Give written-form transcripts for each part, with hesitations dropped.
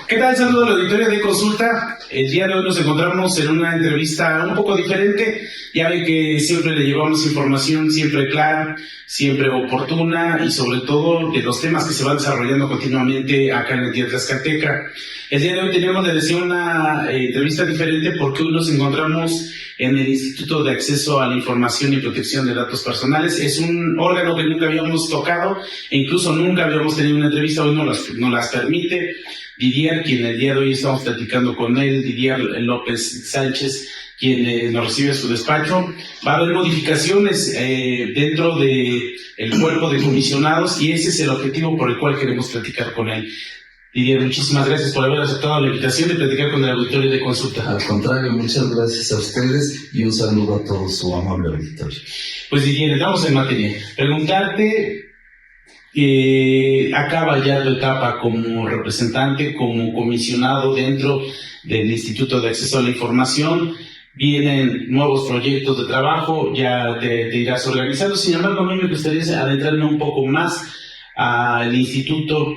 ¿Qué tal? Saludos a la auditoría de Consulta. El día de hoy nos encontramos en una entrevista un poco diferente. Ya ve que siempre le llevamos información siempre clara, siempre oportuna y sobre todo de los temas que se van desarrollando continuamente acá en el Día de Tlaxcalteca. El día de hoy tenemos, le decía, una entrevista diferente porque hoy nos encontramos en el Instituto de Acceso a la Información y Protección de Datos Personales. Es un órgano que nunca habíamos tocado e incluso nunca habíamos tenido una entrevista. Hoy nos las permite Didier, quien el día de hoy estamos platicando con él, Didier López Sánchez, quien nos recibe a su despacho. Va a haber modificaciones dentro del cuerpo de comisionados y ese es el objetivo por el cual queremos platicar con él. Didier, muchísimas gracias por haber aceptado la invitación de platicar con el auditorio de Consulta. Al contrario, muchas gracias a ustedes y un saludo a todo su amable auditorio. Pues Didier, entramos en materia. Preguntarte, acaba ya tu etapa como representante, como comisionado dentro del Instituto de Acceso a la Información. Vienen nuevos proyectos de trabajo, ya te irás organizando. Sin embargo, a mí me gustaría adentrarme un poco más al instituto,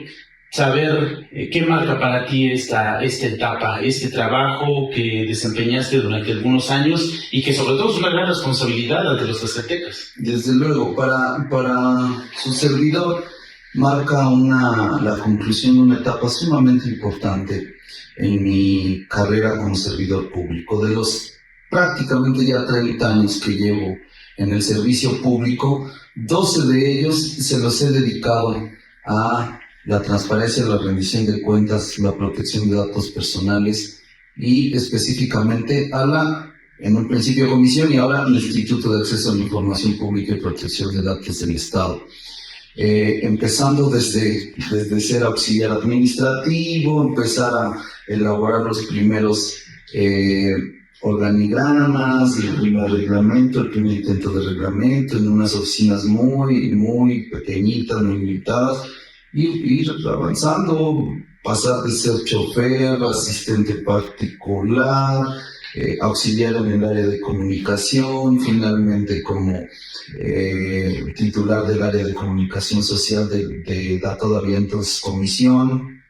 saber qué marca para ti esta etapa, este trabajo que desempeñaste durante algunos años y que sobre todo es una gran responsabilidad ante los tlaxcaltecas. Desde luego, para su servidor marca la conclusión de una etapa sumamente importante en mi carrera como servidor público. De los prácticamente ya 30 años que llevo en el servicio público, 12 de ellos se los he dedicado a la transparencia, la rendición de cuentas, la protección de datos personales y específicamente en un principio comisión y ahora el Instituto de Acceso a la Información Pública y Protección de Datos del Estado. Empezando desde ser auxiliar administrativo, empezar a elaborar los primeros organigramas, el primer reglamento, el primer intento de reglamento en unas oficinas muy pequeñitas, muy limitadas, y ir avanzando, pasar de ser chofer, asistente particular, auxiliar en el área de comunicación, finalmente como titular del área de comunicación social de todavía entonces comisión.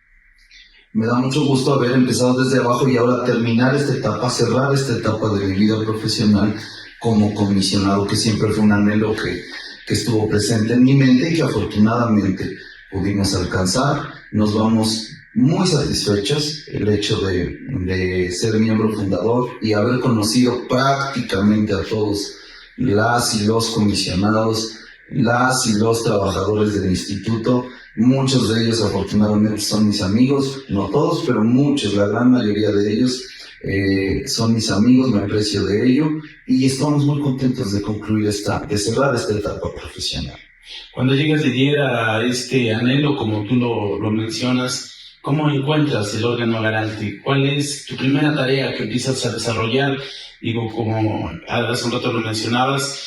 Me da mucho gusto haber empezado desde abajo y ahora terminar esta etapa, cerrar esta etapa de mi vida profesional como comisionado, que siempre fue un anhelo que estuvo presente en mi mente y que afortunadamente pudimos alcanzar. Nos vamos muy satisfechos el hecho de ser miembro fundador y haber conocido prácticamente a todos las y los comisionados, las y los trabajadores del instituto. Muchos de ellos afortunadamente son mis amigos, no todos, pero muchos, la gran mayoría de ellos son mis amigos, me aprecio de ello y estamos muy contentos de cerrar esta etapa profesional. Cuando llegas, Didier, a este anhelo, como tú lo mencionas, ¿cómo encuentras el órgano garante? ¿Cuál es tu primera tarea que empiezas a desarrollar? Digo, como hace un rato lo mencionabas,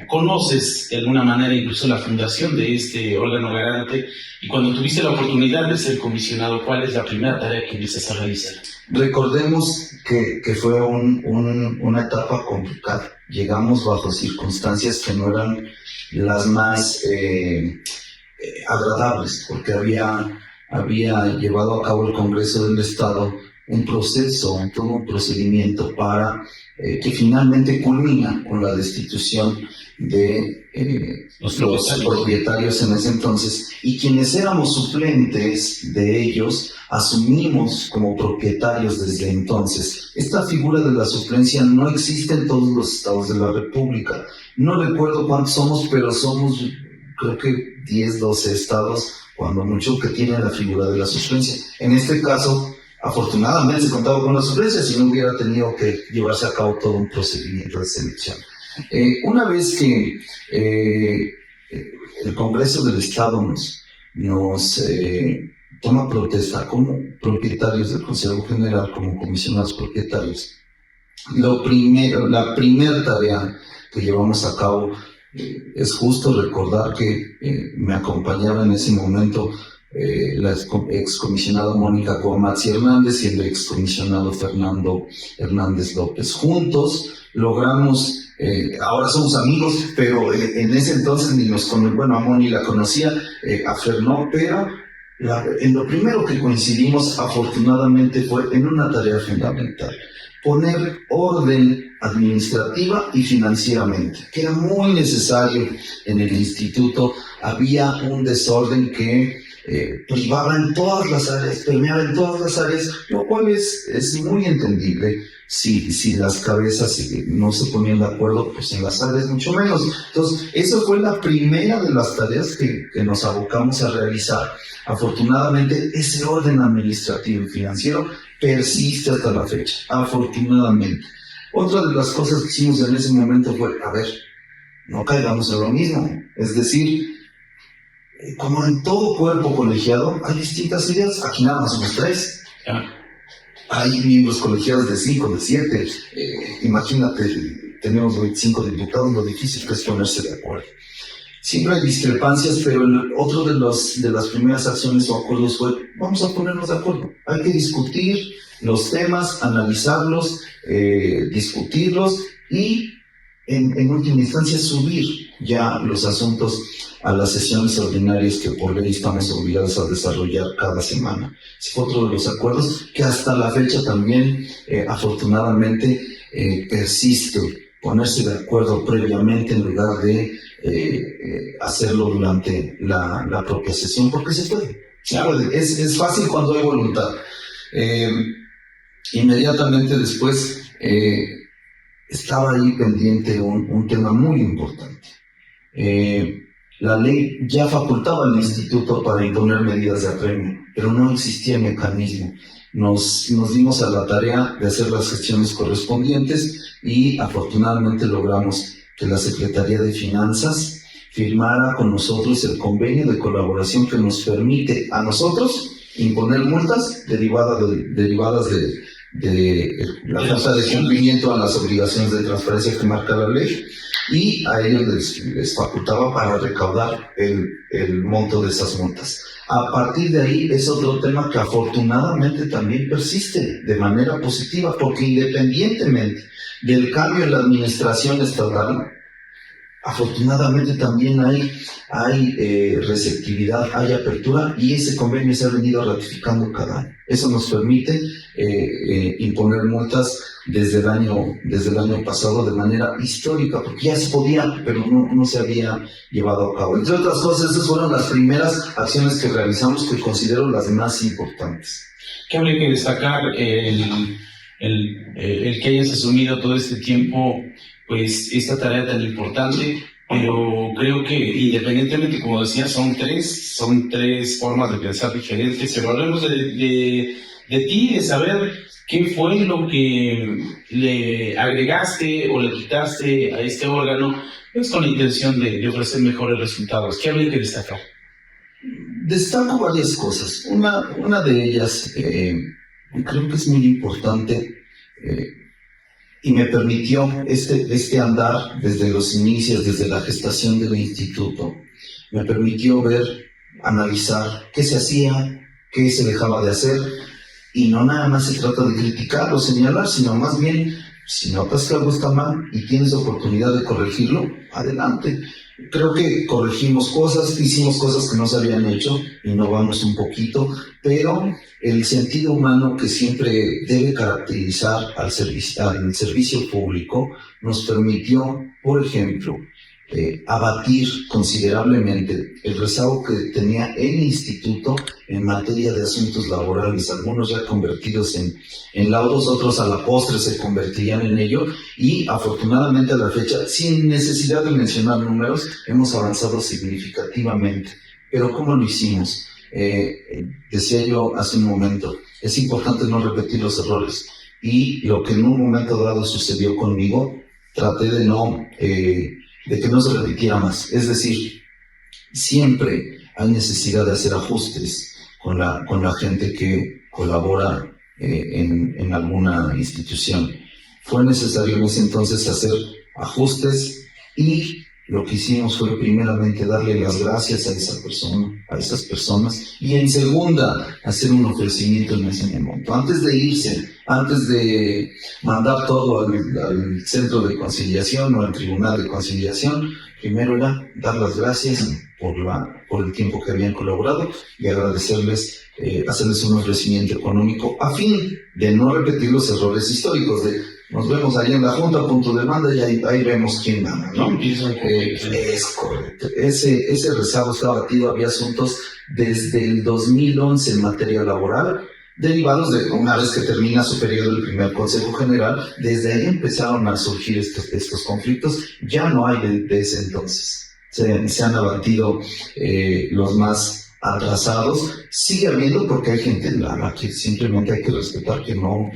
conoces de alguna manera incluso la fundación de este órgano garante, y cuando tuviste la oportunidad de ser comisionado, ¿cuál es la primera tarea que empiezas a realizar? Recordemos que fue una etapa complicada. Llegamos bajo circunstancias que no eran las más agradables, porque había llevado a cabo el Congreso del Estado todo un procedimiento para que finalmente culmina con la destitución de los propietarios en ese entonces, y quienes éramos suplentes de ellos asumimos como propietarios desde entonces. Esta figura de la suplencia no existe en todos los estados de la República. No recuerdo cuántos somos, pero somos creo que 10, 12 estados, cuando mucho, que tienen la figura de la suplencia. En este caso, afortunadamente se contaba con la suplencia, si no hubiera tenido que llevarse a cabo todo un procedimiento de selección. Una vez que el Congreso del Estado nos toma protesta como propietarios del Consejo General, como comisionados propietarios, la primera tarea que llevamos a cabo, es justo recordar que me acompañaba en ese momento la excomisionada Mónica Coamatzi Hernández y el excomisionado Fernando Hernández López. Juntos logramos, ahora somos amigos, pero en ese entonces ni nos conocíamos. Bueno, a Moni la conocía, a Fer no, pero En lo primero que coincidimos, afortunadamente, fue en una tarea fundamental: poner orden administrativa y financieramente, que era muy necesario en el instituto. Había un desorden que privaba en todas las áreas, permeaba en todas las áreas, lo cual es muy entendible. Si las cabezas no se ponían de acuerdo, pues en las áreas mucho menos. Entonces, esa fue la primera de las tareas que nos abocamos a realizar. Afortunadamente, ese orden administrativo y financiero persiste hasta la fecha, afortunadamente. Otra de las cosas que hicimos en ese momento fue, a ver, no caigamos en lo mismo. Es decir, como en todo cuerpo colegiado, hay distintas ideas. Aquí nada más somos 3. Hay miembros colegiados de 5, de 7. Imagínate, tenemos 25 diputados, lo difícil que es ponerse de acuerdo. Siempre hay discrepancias, pero otro de las primeras acciones o acuerdos fue: vamos a ponernos de acuerdo. Hay que discutir los temas, analizarlos, discutirlos y, en última instancia, subir ya los asuntos a las sesiones ordinarias que por ley estamos obligados a desarrollar cada semana. Ese fue otro de los acuerdos que hasta la fecha también, afortunadamente, persiste. Ponerse de acuerdo previamente en lugar de hacerlo durante la propia sesión, porque se puede. Es fácil cuando hay voluntad. Inmediatamente después estaba ahí pendiente un tema muy importante. La ley ya facultaba al instituto para imponer medidas de apremio, pero no existía mecanismo. Nos dimos a la tarea de hacer las gestiones correspondientes y afortunadamente logramos que la Secretaría de Finanzas firmara con nosotros el convenio de colaboración que nos permite a nosotros imponer multas derivadas de la falta de cumplimiento a las obligaciones de transparencia que marca la ley, y a ellos les facultaba para recaudar el monto de esas multas. A partir de ahí es otro tema que afortunadamente también persiste de manera positiva, porque independientemente del cambio en la administración estatal, afortunadamente también hay receptividad, hay apertura, y ese convenio se ha venido ratificando cada año. Eso nos permite imponer multas desde el año pasado de manera histórica, porque ya se podía, pero no se había llevado a cabo. Entre otras cosas, esas fueron las primeras acciones que realizamos, que considero las más importantes. ¿Qué habría que destacar? El que hayas asumido todo este tiempo, pues, esta tarea tan importante, pero creo que independientemente, como decía, son tres formas de pensar diferentes, pero hablemos de ti, de saber qué fue lo que le agregaste o le quitaste a este órgano, pues con la intención de ofrecer mejores resultados. ¿Qué habría que destacar? Destaco varias cosas. Una de ellas, creo que es muy importante, y me permitió este andar desde los inicios, desde la gestación del instituto. Me permitió analizar qué se hacía, qué se dejaba de hacer, y no nada más se trata de criticar o señalar, sino más bien, si notas que algo está mal y tienes oportunidad de corregirlo, adelante. Creo que corregimos cosas, hicimos cosas que no se habían hecho, innovamos un poquito, pero el sentido humano que siempre debe caracterizar al servicio público nos permitió, por ejemplo, abatir considerablemente el rezago que tenía el instituto en materia de asuntos laborales, algunos ya convertidos en laudos, otros a la postre se convertirían en ello, y afortunadamente a la fecha, sin necesidad de mencionar números, hemos avanzado significativamente. Pero ¿cómo lo hicimos? Decía yo hace un momento, es importante no repetir los errores, y lo que en un momento dado sucedió conmigo, traté de que no se repitiera más. Es decir, siempre hay necesidad de hacer ajustes con la gente que colabora en alguna institución. Fue necesario en ese entonces hacer ajustes, y lo que hicimos fue primeramente darle las gracias a esa persona, a esas personas, y en segunda, hacer un ofrecimiento en ese momento. Antes de irse, antes de mandar todo al centro de conciliación o al tribunal de conciliación, primero era dar las gracias por el tiempo que habían colaborado y agradecerles, hacerles un ofrecimiento económico a fin de no repetir los errores históricos de nos vemos ahí en la junta, punto de manda, y ahí vemos quién gana, ¿no? Es correcto. Ese rezago estaba batido, había asuntos desde el 2011 en materia laboral, derivados de una vez que termina su periodo el primer Consejo General, desde ahí empezaron a surgir estos conflictos, ya no hay de ese entonces. Se han abatido los más atrasados, sigue habiendo porque hay gente en la que simplemente hay que respetar que no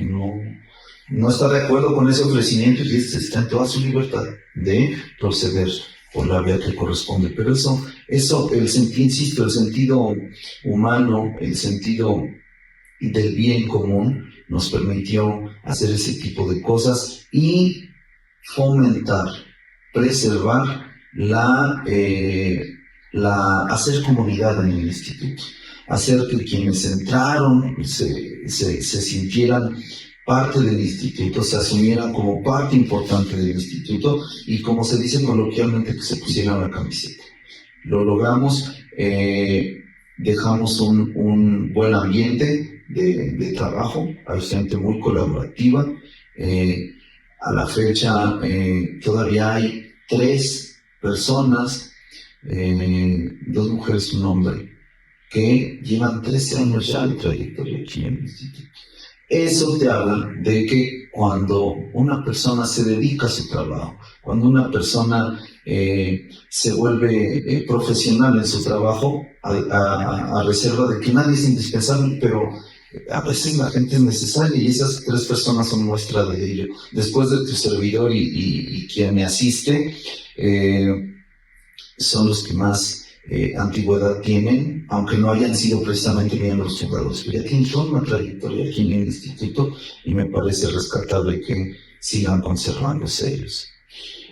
está de acuerdo con ese ofrecimiento y está en toda su libertad de proceder por la vía que corresponde. Pero eso, insisto, el sentido humano, el sentido del bien común nos permitió hacer ese tipo de cosas y fomentar, preservar hacer comunidad en el instituto, hacer que quienes entraron se sintieran parte del instituto, se asumieran como parte importante del instituto y, como se dice coloquialmente, que se pusieran la camiseta. Lo logramos, dejamos un buen ambiente de trabajo, hay gente muy colaborativa. A la fecha todavía hay 3 personas, 2 mujeres y un hombre, que llevan 13 años ya de trayectoria aquí en el instituto. Eso te habla de que cuando una persona se dedica a su trabajo, cuando una persona se vuelve profesional en su trabajo, a reserva de que nadie es indispensable, pero a veces la gente es necesaria y esas 3 personas son muestra de ello. Después de tu servidor y quien me asiste, son los que más antigüedad tienen, aunque no hayan sido precisamente miembros fundadores, pero ya tienen toda una trayectoria aquí en el instituto y me parece rescatable que sigan conservándose ellos.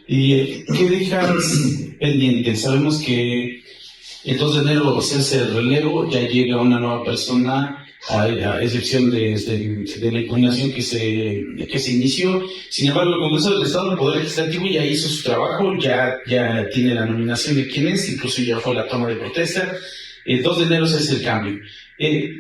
¿Y qué dejas pendiente? Sabemos que el 2 de enero se hace el relevo, ya llega una nueva persona, a excepción de la impugnación que se inició. Sin embargo, el Congreso del Estado, el Poder Legislativo, ya hizo su trabajo, ya tiene la nominación de quién es, incluso ya fue la toma de protesta. El 2 de enero se hace el cambio.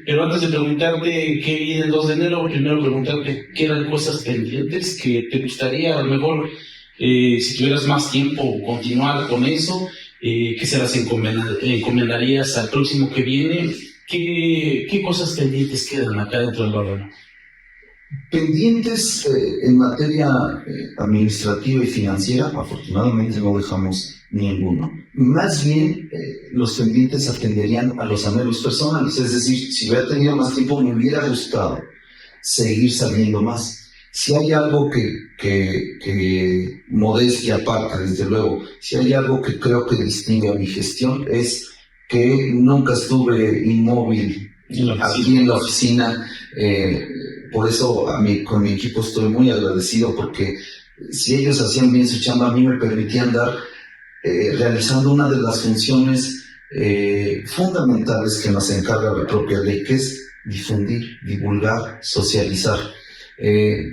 Pero antes de preguntarte qué viene el 2 de enero, primero preguntarte qué eran cosas pendientes que te gustaría, a lo mejor, si tuvieras más tiempo, continuar con eso, que se las encomendarías al próximo que viene. ¿Qué cosas pendientes quedan acá dentro del órgano? Pendientes en materia administrativa y financiera, afortunadamente no dejamos ninguno. Más bien, los pendientes atenderían a los anhelos personales, es decir, si hubiera tenido más tiempo me hubiera gustado seguir sabiendo más. Si hay algo que modestia aparte, desde luego, si hay algo que creo que distingue a mi gestión es que nunca estuve inmóvil aquí en la oficina. Por eso con mi equipo estoy muy agradecido, porque si ellos hacían bien su chamba, a mí me permitían dar realizando una de las funciones fundamentales que nos encarga la propia ley, que es difundir, divulgar, socializar.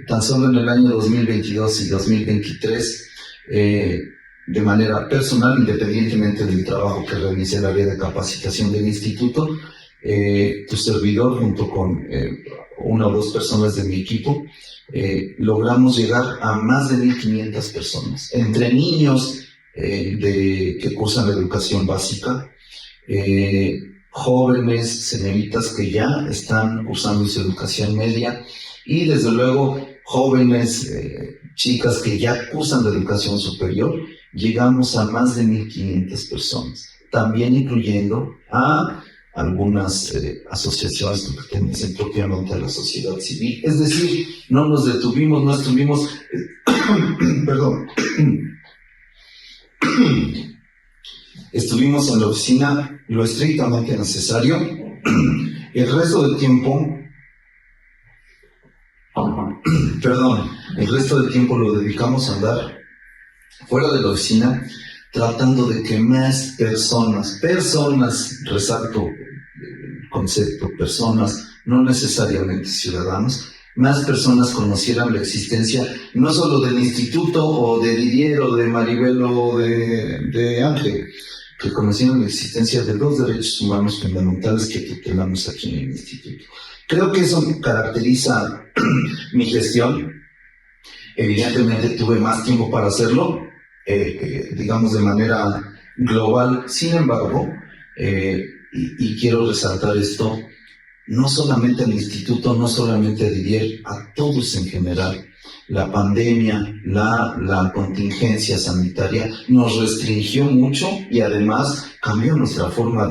Tan solo en el año 2022 y 2023, de manera personal, independientemente del trabajo que realice el área de capacitación del instituto, tu servidor junto con 1 o 2 personas de mi equipo, logramos llegar a más de 1,500 personas, entre niños que cursan la educación básica, jóvenes, señoritas que ya están cursando su educación media y desde luego jóvenes, chicas que ya cursan la educación superior. Llegamos a más de 1,500 personas, también incluyendo a algunas asociaciones que pertenecen propiamente a la sociedad civil. Es decir, no nos detuvimos, no estuvimos, perdón, estuvimos en la oficina lo estrictamente necesario. El resto del tiempo, el resto del tiempo lo dedicamos a andar fuera de la oficina, tratando de que más personas, resalto el concepto, personas, no necesariamente ciudadanos, más personas conocieran la existencia no solo del instituto o de Didier o de Maribel o de Ángel, que conocieran la existencia de dos derechos humanos fundamentales que tutelamos aquí en el instituto. Creo que eso caracteriza mi gestión. Evidentemente tuve más tiempo para hacerlo, digamos de manera global. Sin embargo, y quiero resaltar esto, no solamente al instituto, no solamente a Didier, a todos en general. La pandemia, la contingencia sanitaria nos restringió mucho y además cambió nuestra forma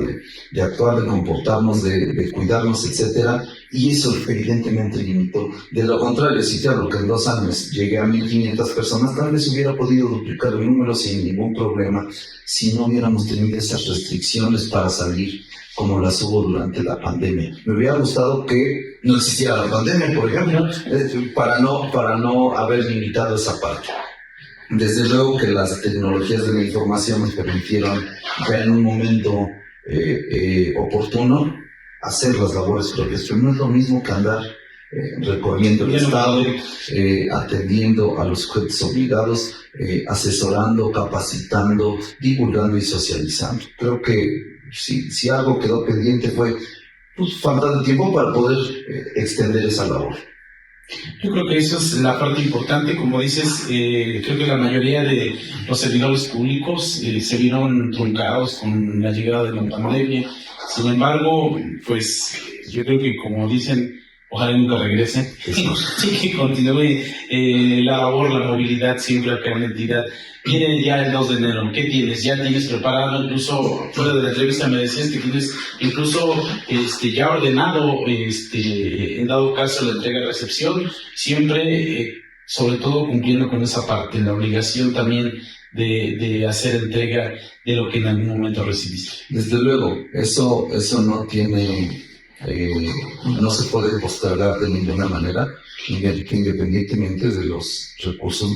de actuar, de comportarnos, de cuidarnos, etcétera, y eso evidentemente limitó. De lo contrario, si te hablo que en 2 años llegué a 1,500 personas, tal vez hubiera podido duplicar el número sin ningún problema si no hubiéramos tenido esas restricciones para salir como las hubo durante la pandemia. Me hubiera gustado que no existiera la pandemia, por ejemplo, para no haber limitado esa parte. Desde luego que las tecnologías de la información me permitieron ya en un momento oportuno hacer las labores propias, pero no es lo mismo que andar recorriendo el Estado, atendiendo a los sujetos obligados, asesorando, capacitando, divulgando y socializando. Creo que si algo quedó pendiente fue falta de tiempo para poder extender esa labor. Yo creo que eso es la parte importante, como dices, creo que la mayoría de los servidores públicos se vieron truncados con la llegada de la pandemia. Sin embargo, pues yo creo que como dicen, ojalá nunca regrese, que continúe la labor, la movilidad siempre acá en la entidad. Viene ya el 2 de enero, ¿qué tienes? ¿Ya tienes preparado? Incluso fuera de la entrevista me decías que tienes incluso ya ordenado, en dado caso, la entrega-recepción, siempre, sobre todo cumpliendo con esa parte, la obligación también de hacer entrega de lo que en algún momento recibiste. Desde luego, eso no tiene, no se puede postergar de ninguna manera, independientemente de los recursos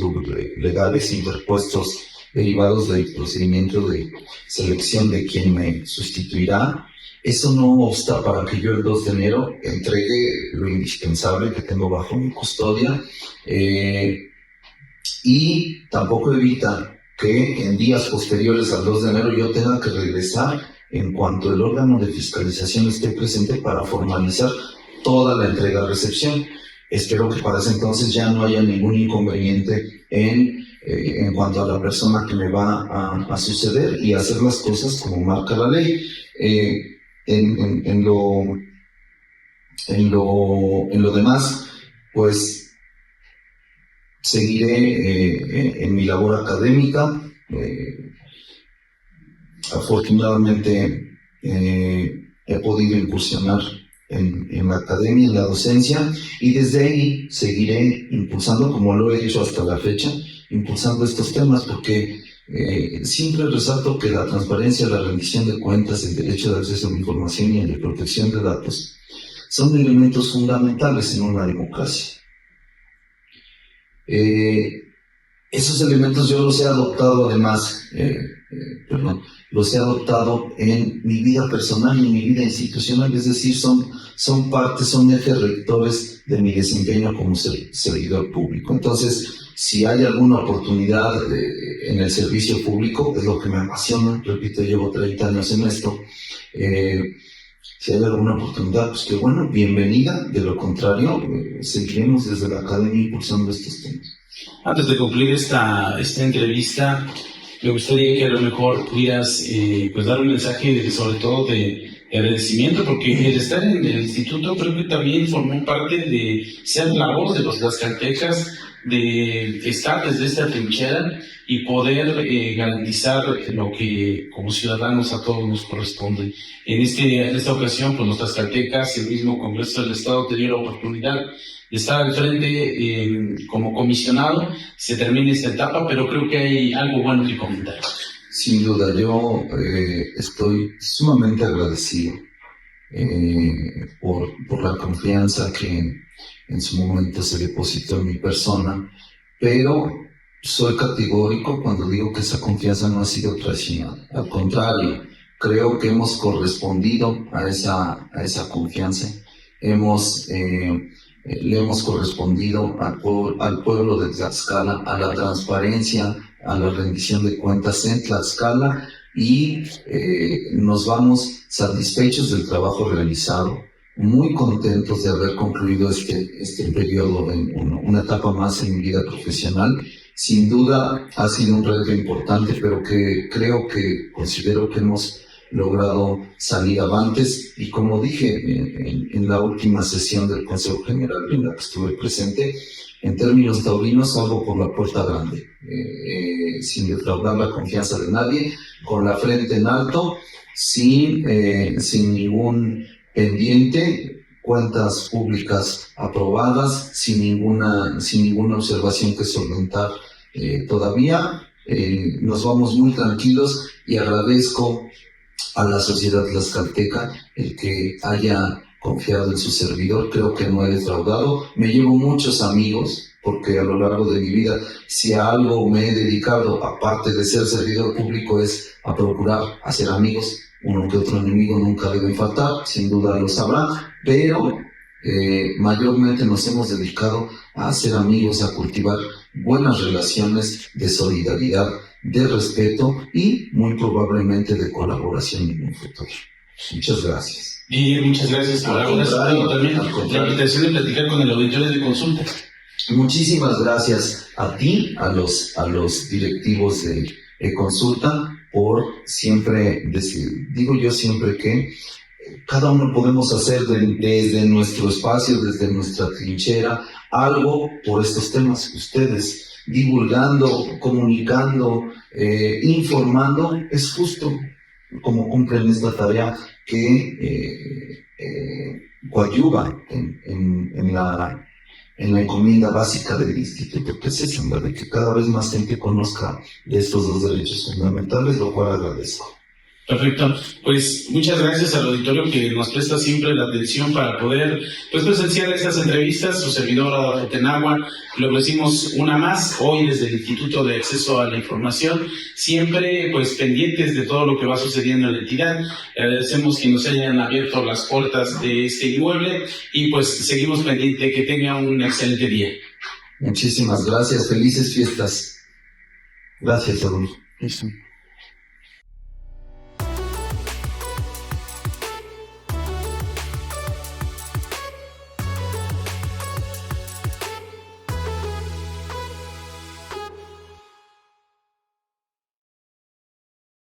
legales interpuestos derivados del procedimiento de selección de quien me sustituirá. Eso no obsta para que yo el 2 de enero entregue lo indispensable que tengo bajo mi custodia, y tampoco evita que en días posteriores al 2 de enero yo tenga que regresar en cuanto el órgano de fiscalización esté presente para formalizar toda la entrega-recepción. Espero que para ese entonces ya no haya ningún inconveniente en cuanto a la persona que me va a suceder y hacer las cosas como marca la ley. En lo demás, pues seguiré en mi labor académica. Afortunadamente he podido incursionar en la academia, en la docencia, y desde ahí seguiré impulsando, como lo he hecho hasta la fecha, impulsando estos temas, porque siempre resalto que la transparencia, la rendición de cuentas, el derecho de acceso a la información y la protección de datos son elementos fundamentales en una democracia. Esos elementos yo los he adoptado además, los he adoptado en mi vida personal y en mi vida institucional, es decir, son ejes rectores de mi desempeño como servidor público. Entonces, si hay alguna oportunidad en el servicio público, es lo que me apasiona, repito, llevo 30 años en esto, si hay alguna oportunidad, pues que bueno, bienvenida. De lo contrario, seguiremos desde la academia impulsando estos temas. Antes de concluir esta entrevista, me gustaría que a lo mejor pudieras pues dar un mensaje sobre todo de agradecimiento, porque el estar en el instituto creo que también formó parte de ser la voz de los tlaxcaltecas, de estar desde esta trinchera y poder garantizar lo que como ciudadanos a todos nos corresponde. En esta ocasión, pues los tlaxcaltecas, el mismo Congreso del Estado, te dio la oportunidad de estar al frente como comisionado. Se termina esta etapa, pero creo que hay algo bueno que comentar. Sin duda, yo estoy sumamente agradecido por la confianza que en su momento se depositó en mi persona, pero soy categórico cuando digo que esa confianza no ha sido traicionada. Al contrario, creo que hemos correspondido a esa confianza. Le hemos correspondido al pueblo de Tlaxcala, a la transparencia, a la rendición de cuentas en Tlaxcala, y nos vamos satisfechos del trabajo realizado, muy contentos de haber concluido este periodo, una etapa más en mi vida profesional. Sin duda ha sido un reto importante, pero que considero que hemos logrado salir avantes, y como dije en la última sesión del Consejo General en la que estuve presente, en términos taurinos salgo por la puerta grande, sin defraudar la confianza de nadie, con la frente en alto, sin ningún pendiente, cuentas públicas aprobadas, sin ninguna observación que solventar todavía. Nos vamos muy tranquilos, y agradezco a la sociedad tlaxcalteca el que haya confiado en su servidor. Creo que no he defraudado. Me llevo muchos amigos, porque a lo largo de mi vida, si a algo me he dedicado, aparte de ser servidor público, es a procurar hacer amigos. Uno que otro enemigo nunca debe faltar, sin duda lo sabrá, pero mayormente nos hemos dedicado a hacer amigos, a cultivar buenas relaciones de solidaridad, de respeto y muy probablemente de colaboración en un futuro. Muchas gracias. Y muchas gracias por haber aceptado también la invitación de platicar con el auditorio de consulta. Muchísimas gracias a ti, a los directivos de consulta, por siempre decir, digo yo siempre que cada uno podemos hacer desde nuestro espacio, desde nuestra trinchera, algo por estos temas. Ustedes divulgando, comunicando, informando, es justo como cumplen esta tarea que coadyuva en la encomienda básica del instituto, que es esa, ¿verdad? Que cada vez más gente conozca de estos dos derechos fundamentales, lo cual agradezco. Perfecto, pues muchas gracias al auditorio que nos presta siempre la atención para poder presenciar estas entrevistas. Su servidor Atenagua, le ofrecimos una más hoy desde el Instituto de Acceso a la Información, siempre pendientes de todo lo que va sucediendo en la entidad. Agradecemos que nos hayan abierto las puertas de este inmueble, y seguimos pendientes. Que tenga un excelente día. Muchísimas gracias, felices fiestas. Gracias, Adolfo. Listo.